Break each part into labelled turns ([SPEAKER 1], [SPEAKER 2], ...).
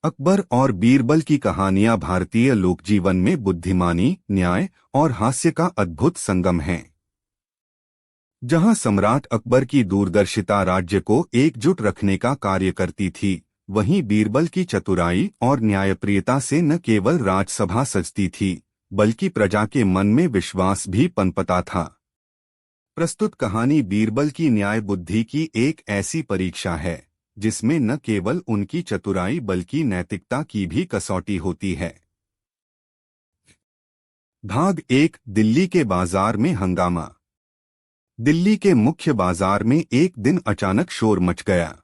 [SPEAKER 1] अकबर और बीरबल की कहानियां भारतीय लोकजीवन में बुद्धिमानी, न्याय और हास्य का अद्भुत संगम है। जहां सम्राट अकबर की दूरदर्शिता राज्य को एकजुट रखने का कार्य करती थी, वहीं बीरबल की चतुराई और न्यायप्रियता से न केवल राजसभा सजती थी, बल्कि प्रजा के मन में विश्वास भी पनपता था। प्रस्तुत कहानी बीरबल की न्याय बुद्धि की एक ऐसी परीक्षा है जिसमें न केवल उनकी चतुराई बल्कि नैतिकता की भी कसौटी होती है। भाग 1। दिल्ली के बाजार में हंगामा। दिल्ली के मुख्य बाजार में एक दिन अचानक शोर मच गया।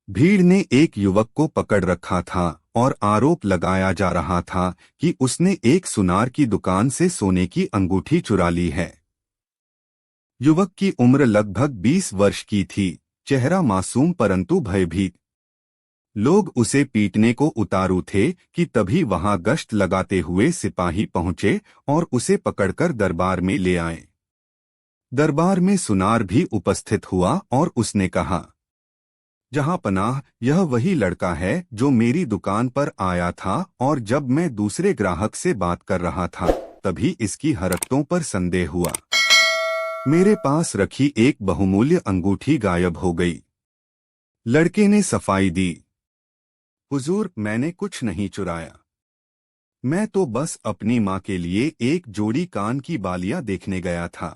[SPEAKER 1] भीड़ ने एक युवक को पकड़ रखा था और आरोप लगाया जा रहा था कि उसने एक सुनार की दुकान से सोने की अंगूठी चुरा ली है। युवक की उम्र लगभग 20 वर्ष की थी, चेहरा मासूम परंतु भयभीत। लोग उसे पीटने को उतारू थे कि तभी वहां गश्त लगाते हुए सिपाही पहुंचे और उसे पकड़कर दरबार में ले आए। दरबार में सुनार भी उपस्थित हुआ और उसने कहा, जहां पनाह, यह वही लड़का है जो मेरी दुकान पर आया था और जब मैं दूसरे ग्राहक से बात कर रहा था तभी इसकी हरकतों पर संदेह हुआ। मेरे पास रखी एक बहुमूल्य अंगूठी गायब हो गई। लड़के ने सफाई दी, हुजूर, मैंने कुछ नहीं चुराया। मैं तो बस अपनी माँ के लिए एक जोड़ी कान की बालियां देखने गया था।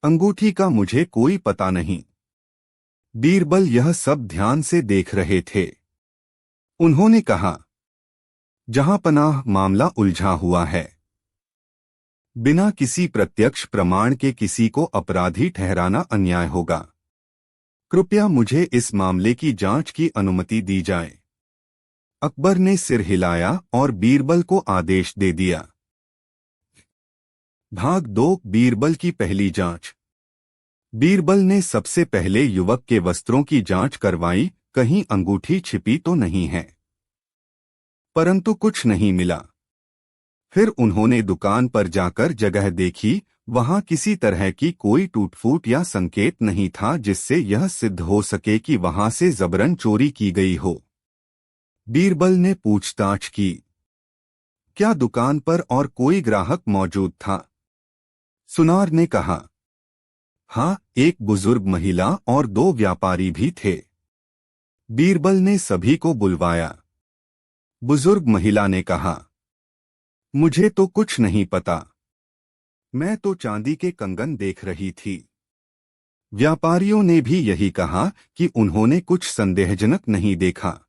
[SPEAKER 1] अंगूठी का मुझे कोई पता नहीं। बीरबल यह सब ध्यान से देख रहे थे। उन्होंने कहा, जहां पनाह, मामला उलझा हुआ है। बिना किसी प्रत्यक्ष प्रमाण के किसी को अपराधी ठहराना अन्याय होगा। कृपया मुझे इस मामले की जांच की अनुमति दी जाए। अकबर ने सिर हिलाया और बीरबल को आदेश दे दिया। भाग 2। बीरबल की पहली जांच। बीरबल ने सबसे पहले युवक के वस्त्रों की जांच करवाई, कहीं अंगूठी छिपी तो नहीं है। परंतु कुछ नहीं मिला। फिर उन्होंने दुकान पर जाकर जगह देखी, वहां किसी तरह की कोई टूट-फूट या संकेत नहीं था जिससे यह सिद्ध हो सके कि वहां से जबरन चोरी की गई हो। बीरबल ने पूछताछ की, क्या दुकान पर और कोई ग्राहक मौजूद था? सुनार ने कहा, हाँ, एक बुजुर्ग महिला और 2 व्यापारी भी थे। बीरबल ने सभी को बुलवाया। बुजुर्ग महिला ने कहा, मुझे तो कुछ नहीं पता। मैं तो चांदी के कंगन देख रही थी। व्यापारियों ने भी यही कहा कि उन्होंने कुछ संदेहजनक नहीं देखा।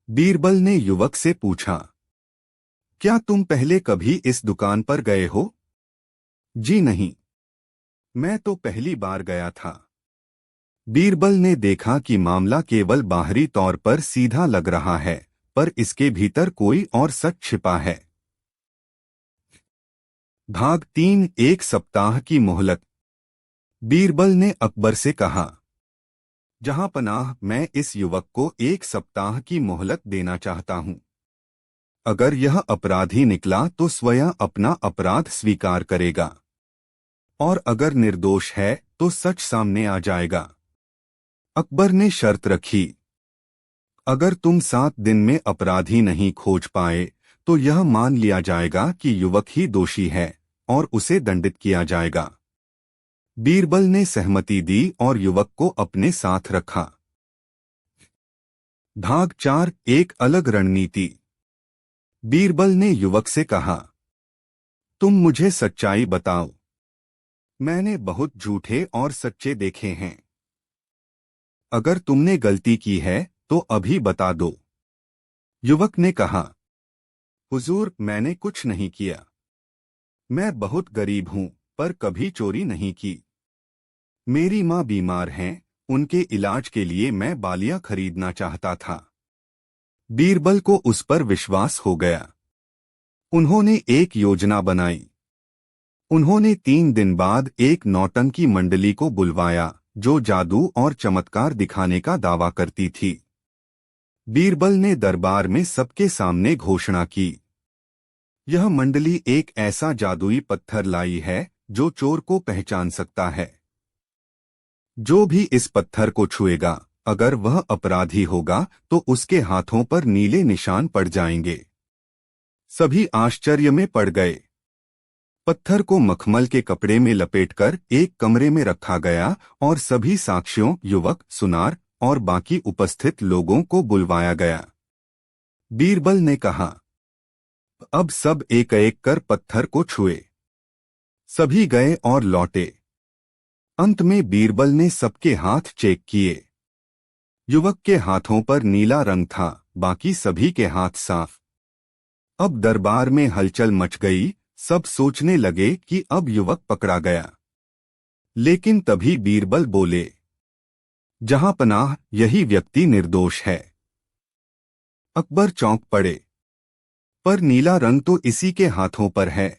[SPEAKER 1] बीरबल ने युवक से पूछा, क्या तुम पहले कभी इस दुकान पर गए हो? जी नहीं, मैं तो पहली बार गया था। बीरबल ने देखा कि मामला केवल बाहरी तौर पर सीधा लग रहा है, पर इसके भीतर कोई और सच छिपा है। भाग 3। एक सप्ताह की मोहलत। बीरबल ने अकबर से कहा, जहां पनाह, मैं इस युवक को 1 सप्ताह की मोहलत देना चाहता हूं। अगर यह अपराधी निकला तो स्वयं अपना अपराध स्वीकार करेगा, और अगर निर्दोष है तो सच सामने आ जाएगा। अकबर ने शर्त रखी, अगर तुम 7 दिन में अपराधी नहीं खोज पाए तो यह मान लिया जाएगा कि युवक ही दोषी है और उसे दंडित किया जाएगा। बीरबल ने सहमति दी और युवक को अपने साथ रखा। भाग 4। एक अलग रणनीति। बीरबल ने युवक से कहा, तुम मुझे सच्चाई बताओ। मैंने बहुत झूठे और सच्चे देखे हैं। अगर तुमने गलती की है तो अभी बता दो। युवक ने कहा, हुजूर, मैंने कुछ नहीं किया। मैं बहुत गरीब हूं, पर कभी चोरी नहीं की। मेरी माँ बीमार हैं, उनके इलाज के लिए मैं बालियां खरीदना चाहता था। बीरबल को उस पर विश्वास हो गया। उन्होंने एक योजना बनाई। उन्होंने 3 दिन बाद एक नौटंकी मंडली को बुलवाया जो जादू और चमत्कार दिखाने का दावा करती थी। बीरबल ने दरबार में सबके सामने घोषणा की, यह मंडली एक ऐसा जादुई पत्थर लाई है जो चोर को पहचान सकता है। जो भी इस पत्थर को छुएगा अगर वह अपराधी होगा तो उसके हाथों पर नीले निशान पड़ जाएंगे। सभी आश्चर्य में पड़ गए। पत्थर को मखमल के कपड़े में लपेटकर एक कमरे में रखा गया और सभी साक्षियों, युवक, सुनार और बाकी उपस्थित लोगों को बुलवाया गया। बीरबल ने कहा, अब सब एक एक कर पत्थर को छुए। सभी गए और लौटे। अंत में बीरबल ने सबके हाथ चेक किए। युवक के हाथों पर नीला रंग था, बाकी सभी के हाथ साफ। अब दरबार में हलचल मच गई। सब सोचने लगे कि अब युवक पकड़ा गया। लेकिन तभी बीरबल बोले, जहां पनाह, यही व्यक्ति निर्दोष है। अकबर चौंक पड़े, पर नीला रंग तो इसी के हाथों पर है।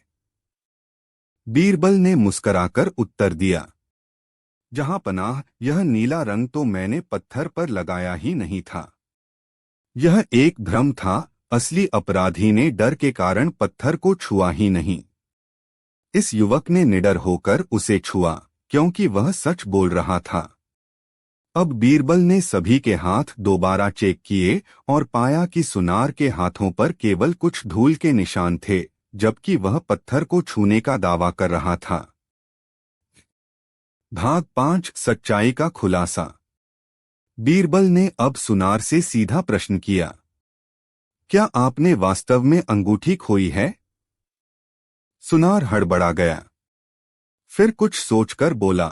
[SPEAKER 1] बीरबल ने मुस्कराकर उत्तर दिया, जहां पनाह, यह नीला रंग तो मैंने पत्थर पर लगाया ही नहीं था। यह एक भ्रम था। असली अपराधी ने डर के कारण पत्थर को छुआ ही नहीं। इस युवक ने निडर होकर उसे छुआ, क्योंकि वह सच बोल रहा था। अब बीरबल ने सभी के हाथ दोबारा चेक किए और पाया कि सुनार के हाथों पर केवल कुछ धूल के निशान थे, जबकि वह पत्थर को छूने का दावा कर रहा था। भाग 5, सच्चाई का खुलासा। बीरबल ने अब सुनार से सीधा प्रश्न किया, क्या आपने वास्तव में अंगूठी खोई है? सुनार हड़बड़ा गया। फिर कुछ सोचकर बोला,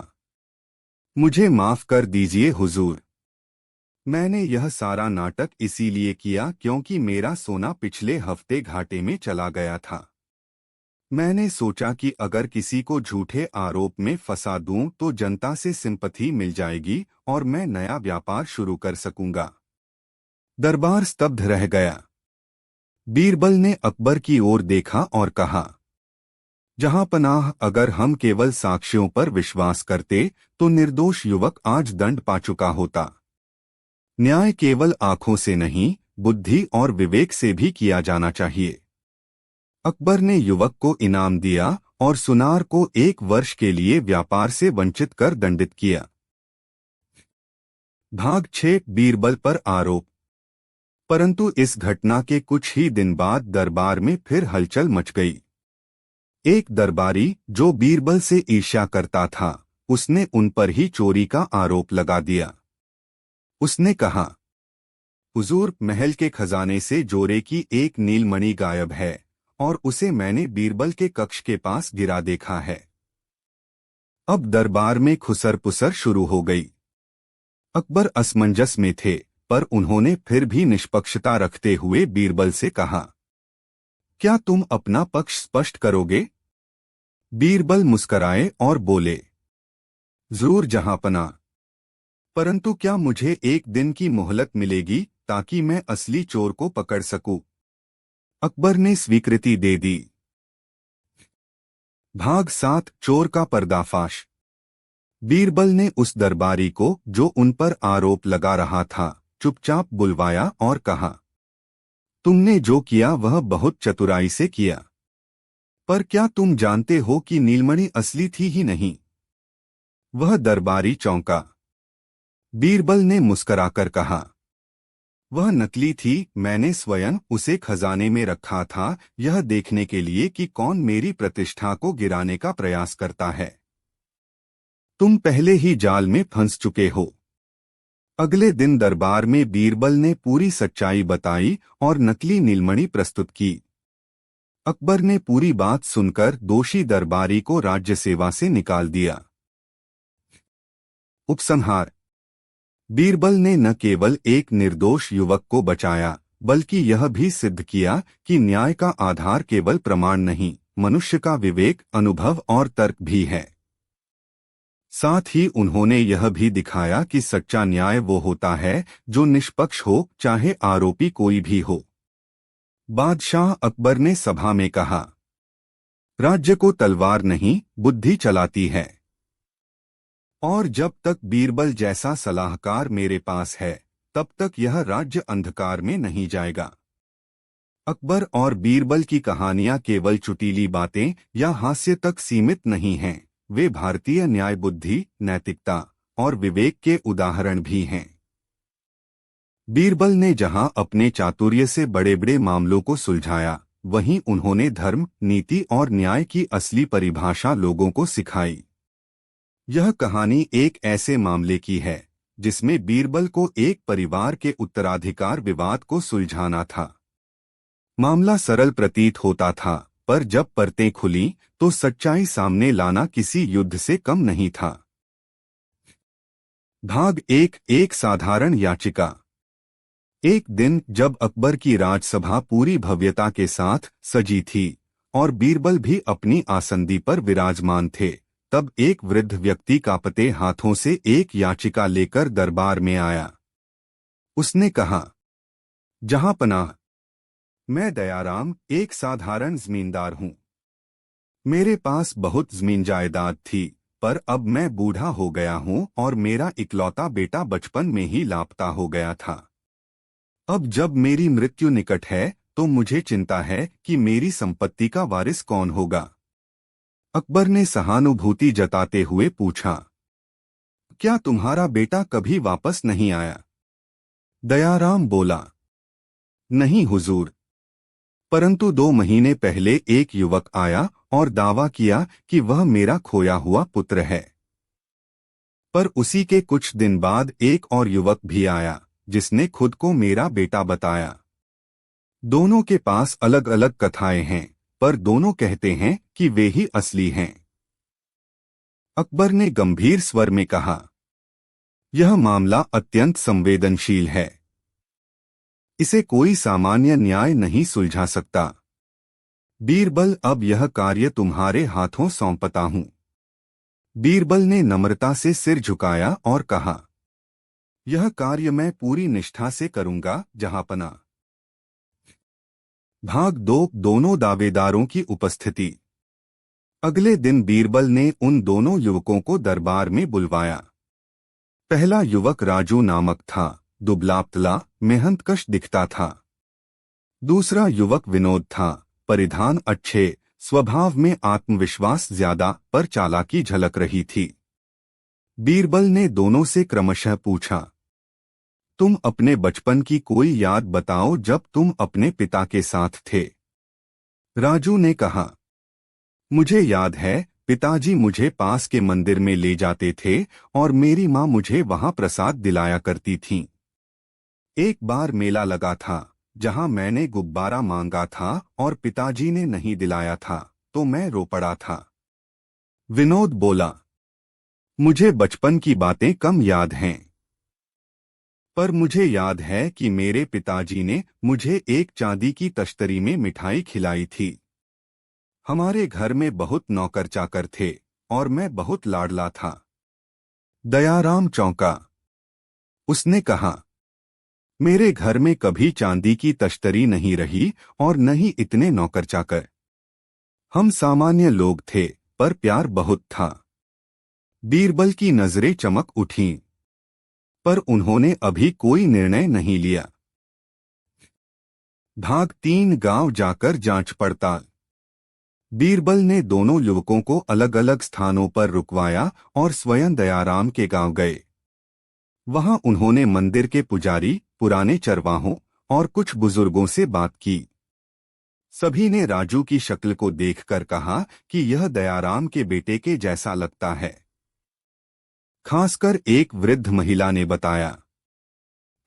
[SPEAKER 1] मुझे माफ कर दीजिए हुजूर। मैंने यह सारा नाटक इसीलिए किया क्योंकि मेरा सोना पिछले हफ्ते घाटे में चला गया था। मैंने सोचा कि अगर किसी को झूठे आरोप में फंसा दूं तो जनता से सिंपैथी मिल जाएगी और मैं नया व्यापार शुरू कर सकूंगा। दरबार स्तब्ध रह गया। बीरबल ने अकबर की ओर देखा और कहा, जहां पनाह, अगर हम केवल साक्ष्यों पर विश्वास करते तो निर्दोष युवक आज दंड पा चुका होता। न्याय केवल आंखों से नहीं, बुद्धि और विवेक से भी किया जाना चाहिए। अकबर ने युवक को इनाम दिया और सुनार को 1 वर्ष के लिए व्यापार से वंचित कर दंडित किया। भाग 6, बीरबल पर आरोप। परंतु इस घटना के कुछ ही दिन बाद दरबार में फिर हलचल मच गई। एक दरबारी जो बीरबल से ईर्ष्या करता था, उसने उन पर ही चोरी का आरोप लगा दिया। उसने कहा, हुजूर, महल के खजाने से जोरे की एक नीलमणि गायब है और उसे मैंने बीरबल के कक्ष के पास गिरा देखा है। अब दरबार में खुसर पुसर शुरू हो गई। अकबर असमंजस में थे, पर उन्होंने फिर भी निष्पक्षता रखते हुए बीरबल से कहा, क्या तुम अपना पक्ष स्पष्ट करोगे? बीरबल मुस्कराए और बोले, जरूर जहांपना, परंतु क्या मुझे 1 दिन की मोहलत मिलेगी ताकि मैं असली चोर को पकड़ सकूं? अकबर ने स्वीकृति दे दी। भाग 7, चोर का पर्दाफाश। बीरबल ने उस दरबारी को जो उन पर आरोप लगा रहा था चुपचाप बुलवाया और कहा, तुमने जो किया वह बहुत चतुराई से किया, पर क्या तुम जानते हो कि नीलमणि असली थी ही नहीं? वह दरबारी चौंका। बीरबल ने मुस्कराकर कहा, वह नकली थी। मैंने स्वयं उसे खजाने में रखा था, यह देखने के लिए कि कौन मेरी प्रतिष्ठा को गिराने का प्रयास करता है। तुम पहले ही जाल में फंस चुके हो। अगले दिन दरबार में बीरबल ने पूरी सच्चाई बताई और नकली नीलमणि प्रस्तुत की। अकबर ने पूरी बात सुनकर दोषी दरबारी को राज्य सेवा से निकाल दिया। उपसंहार। बीरबल ने न केवल एक निर्दोष युवक को बचाया, बल्कि यह भी सिद्ध किया कि न्याय का आधार केवल प्रमाण नहीं, मनुष्य का विवेक, अनुभव और तर्क भी है। साथ ही उन्होंने यह भी दिखाया कि सच्चा न्याय वो होता है जो निष्पक्ष हो, चाहे आरोपी कोई भी हो। बादशाह अकबर ने सभा में कहा, राज्य को तलवार नहीं, बुद्धि चलाती है, और जब तक बीरबल जैसा सलाहकार मेरे पास है, तब तक यह राज्य अंधकार में नहीं जाएगा। अकबर और बीरबल की कहानियां केवल चुटीली बातें या हास्य तक सीमित नहीं हैं, वे भारतीय न्याय, बुद्धि, नैतिकता और विवेक के उदाहरण भी हैं। बीरबल ने जहां अपने चातुर्य से बड़े बड़े मामलों को सुलझाया, वहीं उन्होंने धर्म, नीति और न्याय की असली परिभाषा लोगों को सिखाई। यह कहानी एक ऐसे मामले की है जिसमें बीरबल को एक परिवार के उत्तराधिकार विवाद को सुलझाना था। मामला सरल प्रतीत होता था, पर जब परतें खुलीं तो सच्चाई सामने लाना किसी युद्ध से कम नहीं था। भाग एक साधारण याचिका। एक दिन जब अकबर की राजसभा पूरी भव्यता के साथ सजी थी और बीरबल भी अपनी आसंदी पर विराजमान थे, तब एक वृद्ध व्यक्ति कांपते हाथों से एक याचिका लेकर दरबार में आया। उसने कहा, जहांपनाह, मैं दयाराम एक साधारण जमींदार हूँ। मेरे पास बहुत जमीन जायदाद थी, पर अब मैं बूढ़ा हो गया हूँ और मेरा इकलौता बेटा बचपन में ही लापता हो गया था। अब जब मेरी मृत्यु निकट है तो मुझे चिंता है कि मेरी संपत्ति का वारिस कौन होगा। अकबर ने सहानुभूति जताते हुए पूछा, क्या तुम्हारा बेटा कभी वापस नहीं आया? दयाराम बोला, नहीं हुजूर, परंतु 2 महीने पहले एक युवक आया और दावा किया कि वह मेरा खोया हुआ पुत्र है। पर उसी के कुछ दिन बाद एक और युवक भी आया जिसने खुद को मेरा बेटा बताया। दोनों के पास अलग अलग कथाएं हैं, पर दोनों कहते हैं कि वे ही असली हैं। अकबर ने गंभीर स्वर में कहा, यह मामला अत्यंत संवेदनशील है। इसे कोई सामान्य न्याय नहीं सुलझा सकता। बीरबल, अब यह कार्य तुम्हारे हाथों सौंपता हूं। बीरबल ने नम्रता से सिर झुकाया और कहा, यह कार्य मैं पूरी निष्ठा से करूंगा जहांपना। भाग 2 दोनों दावेदारों की उपस्थिति। अगले दिन बीरबल ने उन दोनों युवकों को दरबार में बुलवाया। पहला युवक राजू नामक था, दुबला-पतला, मेहनतकश दिखता था। दूसरा युवक विनोद था, परिधान अच्छे, स्वभाव में आत्मविश्वास ज्यादा, पर चालाकी झलक रही थी। बीरबल ने दोनों से क्रमशः पूछा, तुम अपने बचपन की कोई याद बताओ जब तुम अपने पिता के साथ थे। राजू ने कहा, मुझे याद है, पिताजी मुझे पास के मंदिर में ले जाते थे और मेरी माँ मुझे वहां प्रसाद दिलाया करती थीं। एक बार मेला लगा था जहां मैंने गुब्बारा मांगा था और पिताजी ने नहीं दिलाया था, तो मैं रो पड़ा था। विनोद बोला, मुझे बचपन की बातें कम याद हैं, पर मुझे याद है कि मेरे पिताजी ने मुझे एक चांदी की तश्तरी में मिठाई खिलाई थी। हमारे घर में बहुत नौकर चाकर थे और मैं बहुत लाडला था। दयाराम चौंका। उसने कहा, मेरे घर में कभी चांदी की तश्तरी नहीं रही और न ही इतने नौकर चाकर। हम सामान्य लोग थे, पर प्यार बहुत था। बीरबल की नजरें चमक उठीं, पर उन्होंने अभी कोई निर्णय नहीं लिया। भाग 3 गांव जाकर जांच पड़ताल। बीरबल ने दोनों युवकों को अलग अलग स्थानों पर रुकवाया और स्वयं दयाराम के गांव गए। वहां उन्होंने मंदिर के पुजारी, पुराने चरवाहों और कुछ बुजुर्गों से बात की। सभी ने राजू की शक्ल को देखकर कहा कि यह दयाराम के बेटे के जैसा लगता है। खासकर एक वृद्ध महिला ने बताया,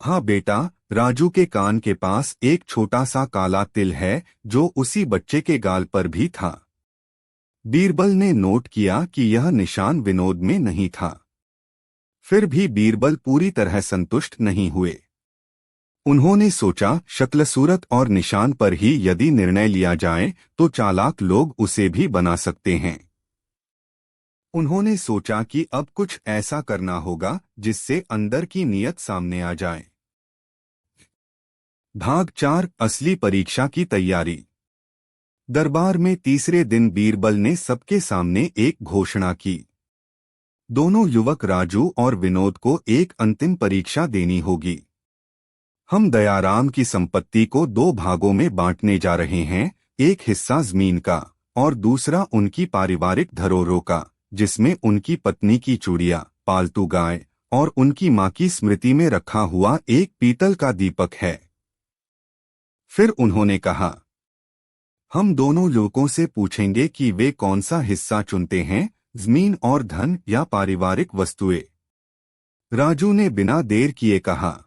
[SPEAKER 1] हाँ बेटा, राजू के कान के पास एक छोटा सा काला तिल है जो उसी बच्चे के गाल पर भी था। बीरबल ने नोट किया कि यह निशान विनोद में नहीं था। फिर भी बीरबल पूरी तरह संतुष्ट नहीं हुए। उन्होंने सोचा, शक्ल सूरत और निशान पर ही यदि निर्णय लिया जाए तो चालाक लोग उसे भी बना सकते हैं। उन्होंने सोचा कि अब कुछ ऐसा करना होगा जिससे अंदर की नीयत सामने आ जाए। भाग 4 असली परीक्षा की तैयारी। दरबार में तीसरे दिन बीरबल ने सबके सामने एक घोषणा की। दोनों युवक राजू और विनोद को एक अंतिम परीक्षा देनी होगी। हम दयाराम की संपत्ति को 2 भागों में बांटने जा रहे हैं, एक हिस्सा जमीन का और दूसरा उनकी पारिवारिक धरोहरों का, जिसमें उनकी पत्नी की चूड़ियां, पालतू गाय और उनकी मां की स्मृति में रखा हुआ एक पीतल का दीपक है। फिर उन्होंने कहा, हम दोनों लोगों से पूछेंगे कि वे कौन सा हिस्सा चुनते हैं, जमीन और धन या पारिवारिक वस्तुएं। राजू ने बिना देर किए कहा,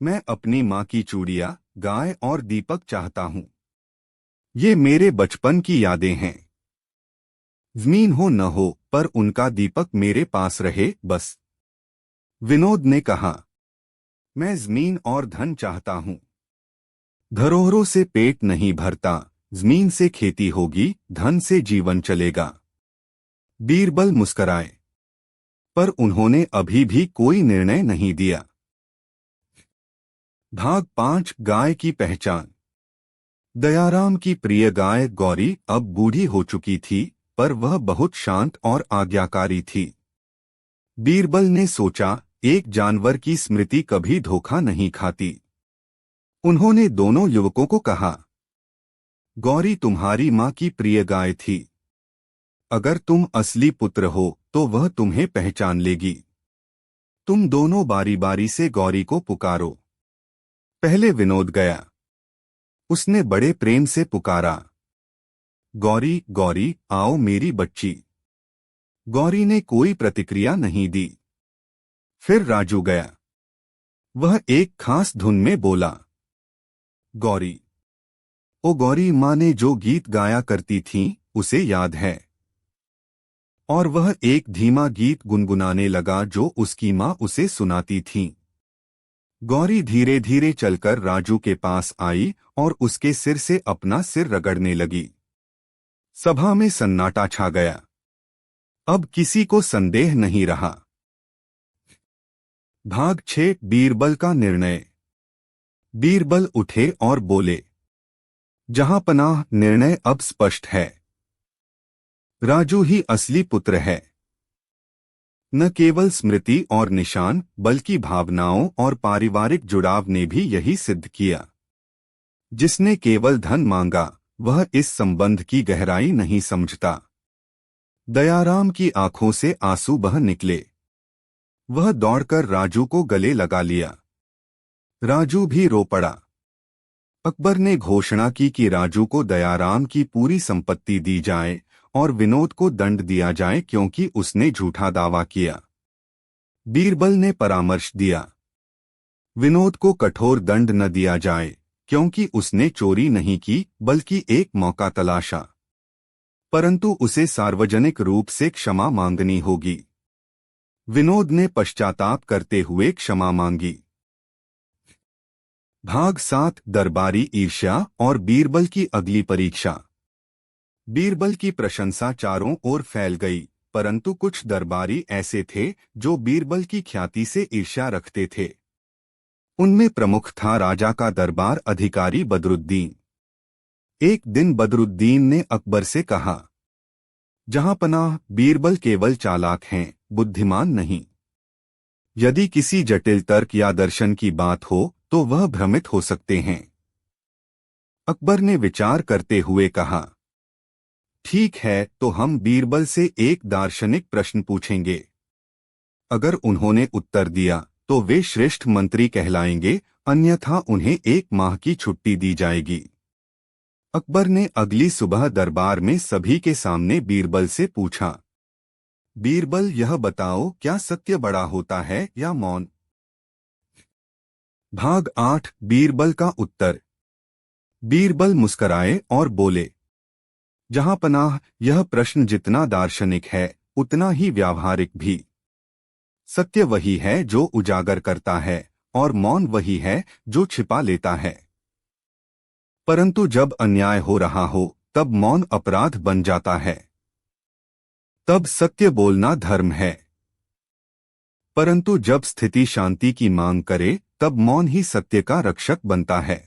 [SPEAKER 1] मैं अपनी मां की चूड़ियां, गाय और दीपक चाहता हूं। ये मेरे बचपन की यादें हैं। जमीन हो न हो, पर उनका दीपक मेरे पास रहे बस। विनोद ने कहा, मैं जमीन और धन चाहता हूं। धरोहरों से पेट नहीं भरता, जमीन से खेती होगी, धन से जीवन चलेगा। बीरबल मुस्कराए, पर उन्होंने अभी भी कोई निर्णय नहीं दिया। भाग 5 गाय की पहचान। दयाराम की प्रिय गाय गौरी अब बूढ़ी हो चुकी थी, पर वह बहुत शांत और आज्ञाकारी थी। बीरबल ने सोचा, एक जानवर की स्मृति कभी धोखा नहीं खाती। उन्होंने दोनों युवकों को कहा, गौरी तुम्हारी मां की प्रिय गाय थी। अगर तुम असली पुत्र हो तो वह तुम्हें पहचान लेगी। तुम दोनों बारी बारी से गौरी को पुकारो। पहले विनोद गया। उसने बड़े प्रेम से पुकारा, गौरी गौरी आओ मेरी बच्ची। गौरी ने कोई प्रतिक्रिया नहीं दी। फिर राजू गया। वह एक खास धुन में बोला, गौरी ओ गौरी, माँ ने जो गीत गाया करती थीं, उसे याद है। और वह एक धीमा गीत गुनगुनाने लगा जो उसकी माँ उसे सुनाती थीं। गौरी धीरे धीरे चलकर राजू के पास आई और उसके सिर से अपना सिर रगड़ने लगी। सभा में सन्नाटा छा गया। अब किसी को संदेह नहीं रहा। भाग 6 बीरबल का निर्णय। बीरबल उठे और बोले, जहांपनाह, निर्णय अब स्पष्ट है। राजू ही असली पुत्र है। न केवल स्मृति और निशान, बल्कि भावनाओं और पारिवारिक जुड़ाव ने भी यही सिद्ध किया। जिसने केवल धन मांगा, वह इस संबंध की गहराई नहीं समझता। दयाराम की आंखों से आंसू बह निकले। वह दौड़कर राजू को गले लगा लिया। राजू भी रो पड़ा। अकबर ने घोषणा की कि राजू को दयाराम की पूरी संपत्ति दी जाए और विनोद को दंड दिया जाए क्योंकि उसने झूठा दावा किया। बीरबल ने परामर्श दिया, विनोद को कठोर दंड न दिया जाए क्योंकि उसने चोरी नहीं की बल्कि एक मौका तलाशा, परंतु उसे सार्वजनिक रूप से क्षमा मांगनी होगी। विनोद ने पश्चाताप करते हुए क्षमा मांगी। भाग 7 दरबारी ईर्ष्या और बीरबल की अगली परीक्षा। बीरबल की प्रशंसा चारों ओर फैल गई, परंतु कुछ दरबारी ऐसे थे जो बीरबल की ख्याति से ईर्ष्या रखते थे। उनमें प्रमुख था राजा का दरबार अधिकारी बदरुद्दीन। एक दिन बदरुद्दीन ने अकबर से कहा, जहांपनाह, बीरबल केवल चालाक हैं, बुद्धिमान नहीं। यदि किसी जटिल तर्क या दर्शन की बात हो तो वह भ्रमित हो सकते हैं। अकबर ने विचार करते हुए कहा, ठीक है, तो हम बीरबल से एक दार्शनिक प्रश्न पूछेंगे। अगर उन्होंने उत्तर दिया तो वे श्रेष्ठ मंत्री कहलाएंगे, अन्यथा उन्हें 1 माह की छुट्टी दी जाएगी। अकबर ने अगली सुबह दरबार में सभी के सामने बीरबल से पूछा, बीरबल, यह बताओ, क्या सत्य बड़ा होता है या मौन? भाग 8 बीरबल का उत्तर। बीरबल मुस्कराए और बोले, जहांपनाह, यह प्रश्न जितना दार्शनिक है उतना ही व्यावहारिक भी। सत्य वही है जो उजागर करता है और मौन वही है जो छिपा लेता है। परंतु जब अन्याय हो रहा हो तब मौन अपराध बन जाता है। तब सत्य बोलना धर्म है। परंतु जब स्थिति शांति की मांग करे तब मौन ही सत्य का रक्षक बनता है।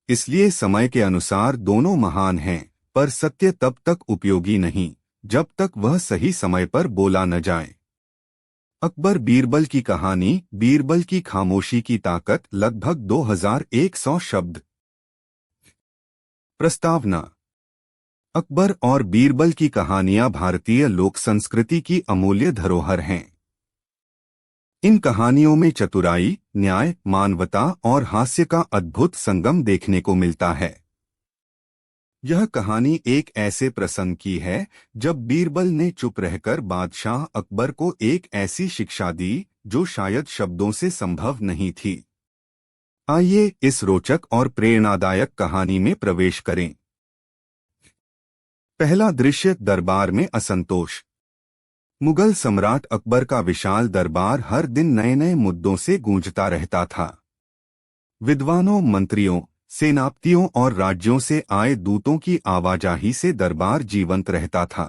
[SPEAKER 1] इसलिए समय के अनुसार दोनों महान हैं, पर सत्य तब तक उपयोगी नहीं जब तक वह सही समय पर बोला न जाए। अकबर बीरबल की कहानी, बीरबल की खामोशी की ताकत, लगभग 2100 शब्द। प्रस्तावना। अकबर और बीरबल की कहानियां भारतीय लोक संस्कृति की अमूल्य धरोहर हैं। इन कहानियों में चतुराई, न्याय, मानवता और हास्य का अद्भुत संगम देखने को मिलता है। यह कहानी एक ऐसे प्रसंग की है जब बीरबल ने चुप रहकर बादशाह अकबर को एक ऐसी शिक्षा दी जो शायद शब्दों से संभव नहीं थी। आइए इस रोचक और प्रेरणादायक कहानी में प्रवेश करें। पहला दृश्य, दरबार में असंतोष। मुगल सम्राट अकबर का विशाल दरबार हर दिन नए नए मुद्दों से गूंजता रहता था। विद्वानों, मंत्रियों, सेनापतियों और राज्यों से आए दूतों की आवाजाही से दरबार जीवंत रहता था।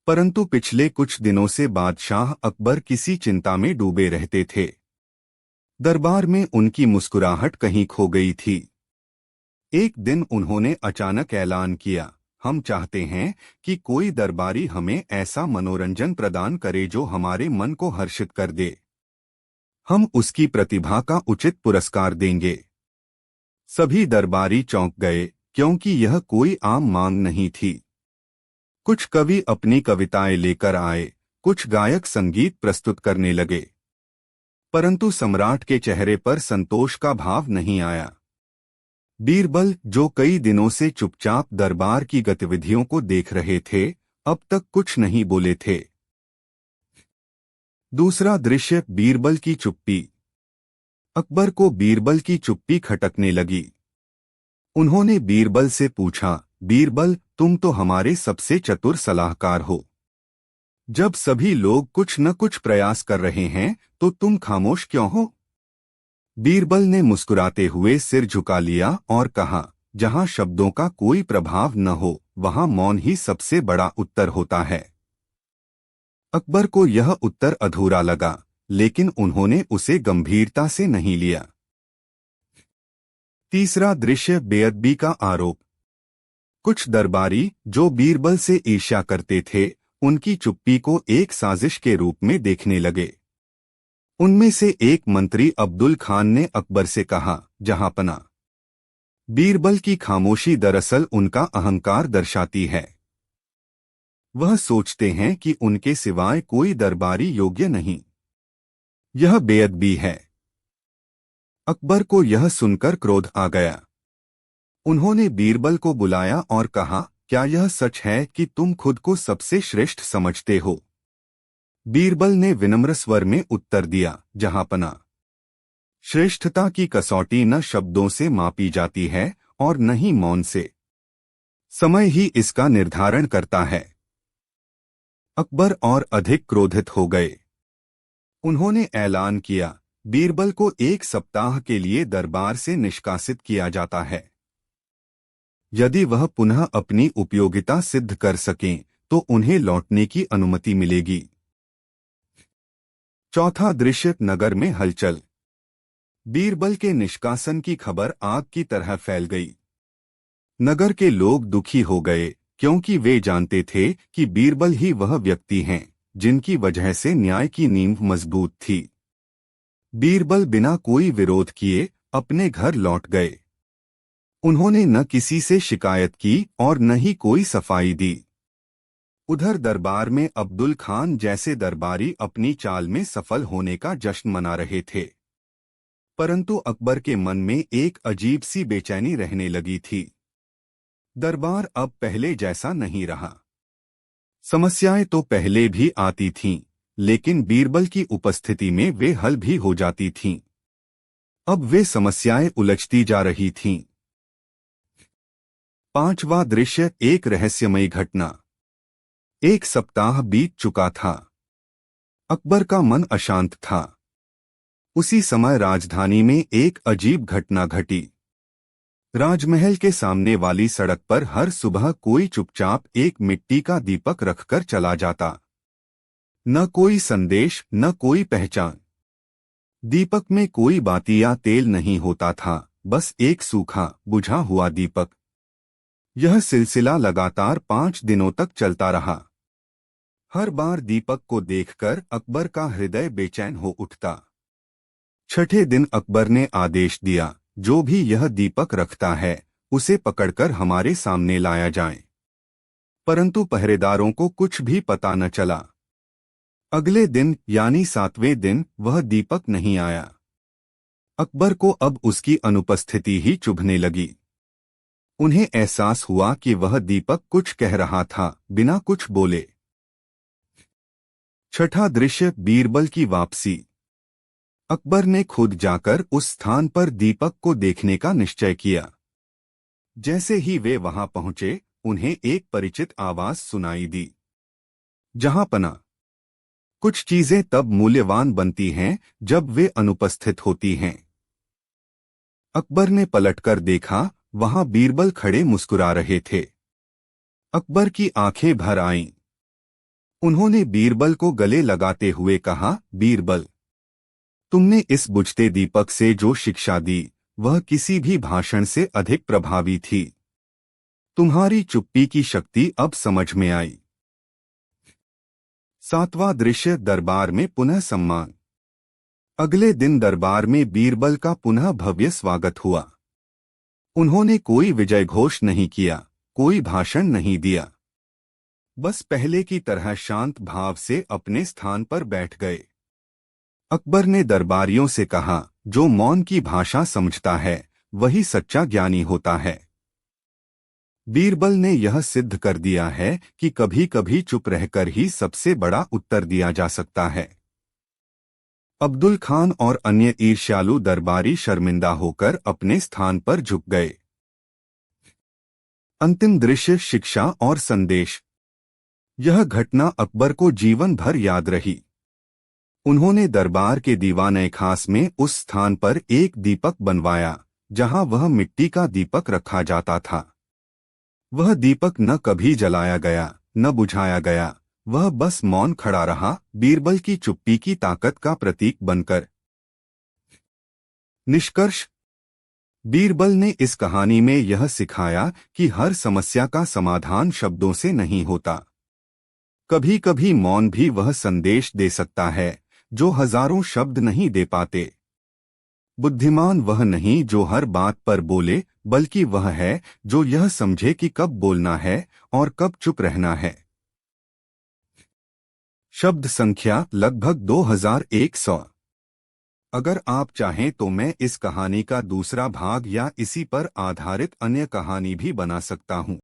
[SPEAKER 1] परंतु पिछले कुछ दिनों से बादशाह अकबर किसी चिंता में डूबे रहते थे। दरबार में उनकी मुस्कुराहट कहीं खो गई थी। एक दिन उन्होंने अचानक ऐलान किया, हम चाहते हैं कि कोई दरबारी हमें ऐसा मनोरंजन प्रदान करे जो हमारे मन को हर्षित कर दे। हम उसकी प्रतिभा का उचित पुरस्कार देंगे। सभी दरबारी चौंक गए, क्योंकि यह कोई आम मांग नहीं थी। कुछ कवि अपनी कविताएं लेकर आए, कुछ गायक संगीत प्रस्तुत करने लगे, परंतु सम्राट के चेहरे पर संतोष का भाव नहीं आया। बीरबल, जो कई दिनों से चुपचाप दरबार की गतिविधियों को देख रहे थे, अब तक कुछ नहीं बोले थे। दूसरा दृश्य, बीरबल की चुप्पी। अकबर को बीरबल की चुप्पी खटकने लगी। उन्होंने बीरबल से पूछा, बीरबल, तुम तो हमारे सबसे चतुर सलाहकार हो। जब सभी लोग कुछ न कुछ प्रयास कर रहे हैं तो तुम खामोश क्यों हो? बीरबल ने मुस्कुराते हुए सिर झुका लिया और कहा, जहां शब्दों का कोई प्रभाव न हो वहां मौन ही सबसे बड़ा उत्तर होता है। अकबर को यह उत्तर अधूरा लगा, लेकिन उन्होंने उसे गंभीरता से नहीं लिया। तीसरा दृश्य, बेअदबी का आरोप। कुछ दरबारी जो बीरबल से ईर्ष्या करते थे, उनकी चुप्पी को एक साजिश के रूप में देखने लगे। उनमें से एक मंत्री अब्दुल खान ने अकबर से कहा, जहांपना। बीरबल की खामोशी दरअसल उनका अहंकार दर्शाती है। वह सोचते हैं कि उनके सिवाय कोई दरबारी योग्य नहीं। यह बेअदबी है। अकबर को यह सुनकर क्रोध आ गया। उन्होंने बीरबल को बुलाया और कहा, क्या यह सच है कि तुम खुद को सबसे श्रेष्ठ समझते हो? बीरबल ने विनम्र स्वर में उत्तर दिया, जहांपना। श्रेष्ठता की कसौटी न शब्दों से मापी जाती है और न ही मौन से। समय ही इसका निर्धारण करता है। अकबर और अधिक क्रोधित हो गए। उन्होंने ऐलान किया, बीरबल को 1 सप्ताह के लिए दरबार से निष्कासित किया जाता है। यदि वह पुनः अपनी उपयोगिता सिद्ध कर सकें तो उन्हें लौटने की अनुमति मिलेगी। चौथा दृश्य, नगर में हलचल। बीरबल के निष्कासन की खबर आग की तरह फैल गई। नगर के लोग दुखी हो गए, क्योंकि वे जानते थे कि बीरबल ही वह व्यक्ति हैं जिनकी वजह से न्याय की नींव मजबूत थी। बीरबल बिना कोई विरोध किए अपने घर लौट गए। उन्होंने न किसी से शिकायत की और न ही कोई सफाई दी। उधर दरबार में अब्दुल खान जैसे दरबारी अपनी चाल में सफल होने का जश्न मना रहे थे, परंतु अकबर के मन में एक अजीब सी बेचैनी रहने लगी थी। दरबार अब पहले जैसा नहीं रहा। समस्याएं तो पहले भी आती थीं, लेकिन बीरबल की उपस्थिति में वे हल भी हो जाती थीं। अब वे समस्याएं उलझती जा रही थीं। पांचवा दृश्य, एक रहस्यमयी घटना। 1 सप्ताह बीत चुका था। अकबर का मन अशांत था। उसी समय राजधानी में एक अजीब घटना घटी। राजमहल के सामने वाली सड़क पर हर सुबह कोई चुपचाप एक मिट्टी का दीपक रखकर चला जाता। न कोई संदेश, न कोई पहचान। दीपक में कोई बाती या तेल नहीं होता था, बस एक सूखा, बुझा हुआ दीपक। यह सिलसिला लगातार 5 दिनों तक चलता रहा। हर बार दीपक को देखकर अकबर का हृदय बेचैन हो उठता। छठे दिन अकबर ने आदेश दिया, जो भी यह दीपक रखता है उसे पकड़कर हमारे सामने लाया जाए। परंतु पहरेदारों को कुछ भी पता न चला। अगले दिन यानी 7वें दिन वह दीपक नहीं आया। अकबर को अब उसकी अनुपस्थिति ही चुभने लगी। उन्हें एहसास हुआ कि वह दीपक कुछ कह रहा था, बिना कुछ बोले। छठा दृश्य, बीरबल की वापसी। अकबर ने खुद जाकर उस स्थान पर दीपक को देखने का निश्चय किया। जैसे ही वे वहां पहुंचे, उन्हें एक परिचित आवाज सुनाई दी, जहां पना। कुछ चीजें तब मूल्यवान बनती हैं जब वे अनुपस्थित होती हैं। अकबर ने पलटकर देखा, वहां बीरबल खड़े मुस्कुरा रहे थे। अकबर की आंखें भर आईं। उन्होंने बीरबल को गले लगाते हुए कहा, बीरबल, तुमने इस बुझते दीपक से जो शिक्षा दी, वह किसी भी भाषण से अधिक प्रभावी थी। तुम्हारी चुप्पी की शक्ति अब समझ में आई। सातवां दृश्य, दरबार में पुनः सम्मान। अगले दिन दरबार में बीरबल का पुनः भव्य स्वागत हुआ। उन्होंने कोई विजय घोष नहीं किया, कोई भाषण नहीं दिया। बस पहले की तरह शांत भाव से अपने स्थान पर बैठ गए। अकबर ने दरबारियों से कहा, जो मौन की भाषा समझता है, वही सच्चा ज्ञानी होता है। बीरबल ने यह सिद्ध कर दिया है कि कभी कभी चुप रहकर ही सबसे बड़ा उत्तर दिया जा सकता है। अब्दुल खान और अन्य ईर्ष्यालु दरबारी शर्मिंदा होकर अपने स्थान पर झुक गए। अंतिम दृश्य, शिक्षा और संदेश। यह घटना अकबर को जीवन भर याद रही। उन्होंने दरबार के दीवाने खास में उस स्थान पर एक दीपक बनवाया जहां वह मिट्टी का दीपक रखा जाता था। वह दीपक न कभी जलाया गया, न बुझाया गया। वह बस मौन खड़ा रहा, बीरबल की चुप्पी की ताकत का प्रतीक बनकर। निष्कर्ष, बीरबल ने इस कहानी में यह सिखाया कि हर समस्या का समाधान शब्दों से नहीं होता। कभी कभी मौन भी वह संदेश दे सकता है जो हजारों शब्द नहीं दे पाते। बुद्धिमान वह नहीं जो हर बात पर बोले, बल्कि वह है जो यह समझे कि कब बोलना है और कब चुप रहना है। शब्द संख्या लगभग 2100। अगर आप चाहें तो मैं इस कहानी का दूसरा भाग या इसी पर आधारित अन्य कहानी भी बना सकता हूं।